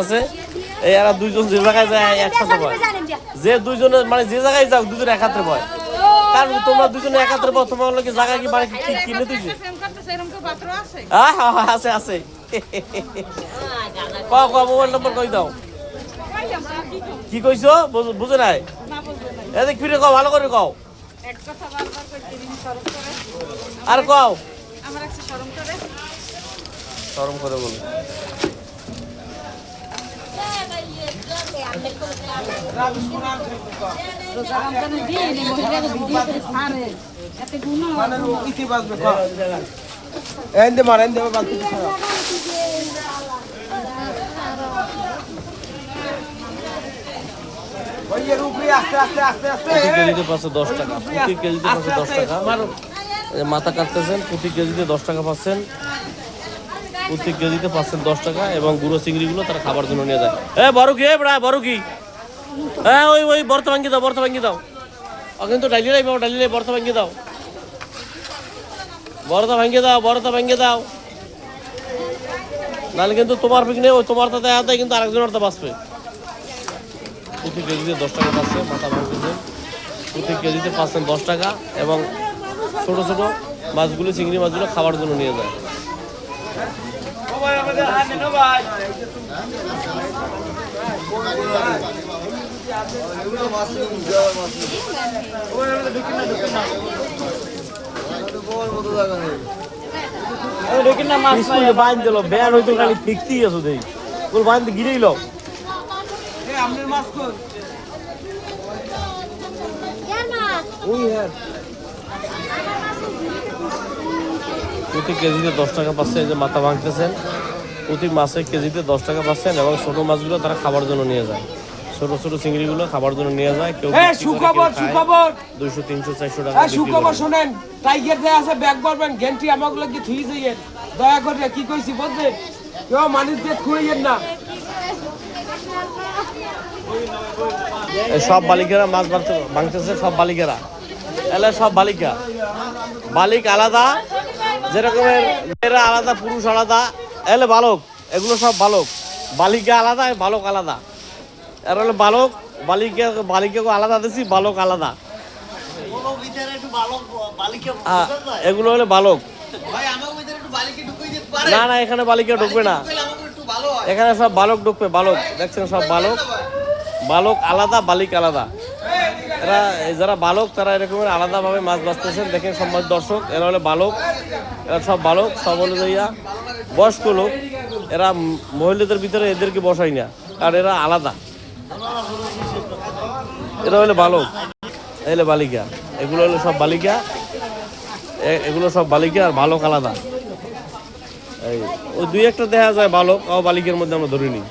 আছে এই এরা দুইজন যে জায়গায় যায় একসাথে বয়, যে দুইজনে মানে যে জায়গায় যাও দুজনে একাত্রে বয়। কারণ তোমরা দুজনে একাত্রে বয়, তোমার লোকে জায়গা কি বাড়ি কিনে দিয়েছে? আছে আছে। কও কও মোবাইল নম্বর কই দাও। কি কইছো বুঝে নাই? এদিক ফিরে কও, ভালো করে কও। আর কও। শরম করে বল। কেজিতে পাচ্ছে 10 টাকা, প্রতি কেজিতে পাচ্ছে 10 টাকা। মাথা কাটতেছেন, প্রতি কেজিতে 10 টাকা পাচ্ছেন, প্রতি কেজিতে পাচ্ছেন 10 টাকা। এবং গুঁড়ো চিংড়িগুলো তারা খাবার জন্য নিয়ে যায়। বড় কি বড় কি? হ্যাঁ ওই ওই বর্ত ভাঙ্গি দাও, বর্ত ভাঙ্গি দাও। কিন্তু ডালি নাই বাবা, ডালি নাই, বর্ত ভাঙ্গি দাও, বড়টা ভাঙ্গি দাও, বড়টা ভাঙ্গি দাও। নাহলে কিন্তু তোমার পিকনে ওই তোমার তাতে হাতে কিন্তু আরেকজনের তো বাঁচবে। প্রতি কেজিতে 10 টাকা পাচ্ছে, মাথা ভাঙতেছেন, প্রতি কেজিতে পাচ্ছেন 10 টাকা। এবং ছোট ছোট মাছগুলো, চিংড়ি মাছগুলো খাবার জন্য নিয়ে যায়। ব্যান হইতো খালি ফিকতেই আছো দেই ওর বাঁধতে গিরেই লো। প্রতি কেজিতে 10 টাকা পাচ্ছেন, যে মাথা ভাঙতেছেন, প্রতি মাছে কেজিতে 10 টাকা পাচ্ছেন। এবং ছোট মাছগুলো তারা খাবার জন্য নিয়ে যায়, ছোট ছোট চিংড়িগুলো খাবার জন্য নিয়ে যায়। কেউ 200, 300, 400 টাকা। সুখবর শোনেন, টাইগার যে আছে ব্যাগ করবেন গেন্টি আমাগুলো কি থুই যাইয়েন দয়া করে, কি কইছি বুঝলেন? কেউ মানুষ দিয়ে থুইয়েন না। সব বালিকারা মাছ ভাঙতেছে, সব বালিকারা এলা, সব বালিকা। বালিক আলাদা, যেরকমের মেয়েরা আলাদা, পুরুষ আলাদা, এলে বালক, এগুলো সব বালক। বালিকা আলাদা, বালক আলাদা। এর হলো বালক, বালিকাকে আলাদা দিছি, বালক আলাদা। এগুলো হলো বালক। না না, এখানে বালিকা ঢুকবে না, এখানে সব বালক ঢুকবে। বালক দেখছেন, সব বালক। বালক আলাদা, বালিক আলাদা। এরা যারা বালক তারা এরকমের আলাদাভাবে মাছ বাঁচতেছেন। দেখেন সম্মানিত দর্শক, এরা হলো বালক, এরা সব বালক। সব হলো যাইয়া বয়স্ক লোক। এরা মহিলাদের ভিতরে এদেরকে বসাই না, আর এরা আলাদা। এরা হলো বালক, এলে বালিকা। এগুলো হলো সব বালিকা, এগুলো সব বালিকা, আর বালক আলাদা। এই ওই দুই একটা দেখা যায় বালক, বালিকার মধ্যে আমরা ধরিনি।